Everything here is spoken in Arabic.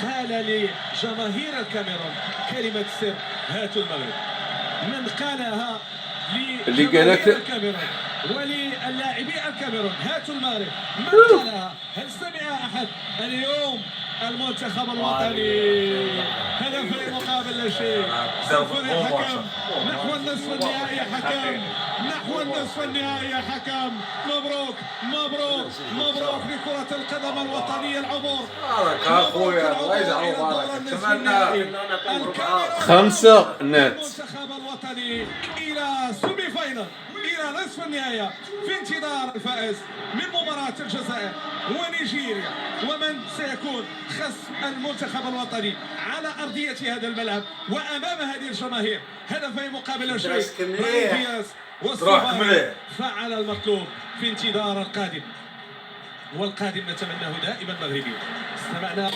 قال لجماهير الكاميرون كلمة سر هاتوا المغرب. من قالها لجماهير الكاميرون وللاعبي الكاميرون هاتوا المغرب. من قالها؟ هل سمع أحد؟ اليوم المنتخب الوطني هدفين مقابل لا شيء. صفر يا حكم، نحو النصف النهائي يا حكم، نحو النصف النهائي يا حكم. مبروك مبروك مبروك لكرة القدم الوطنية العبور. اخويا الله يجعله نتمنى 5 نت. المنتخب الوطني إلى سيمي فاينل، إلى نصف النهاية، في انتظار الفائز من مباراة الجزائر ونيجيريا، ومن سيكون خصم المنتخب الوطني على أرضية هذا الملعب وأمام هذه الجماهير. هدفين مقابل لا شيء. براهيم دياز والصفاقسي فعل المطلوب في انتظار القادم، والقادم نتمناه دائما مغربي. استمعنا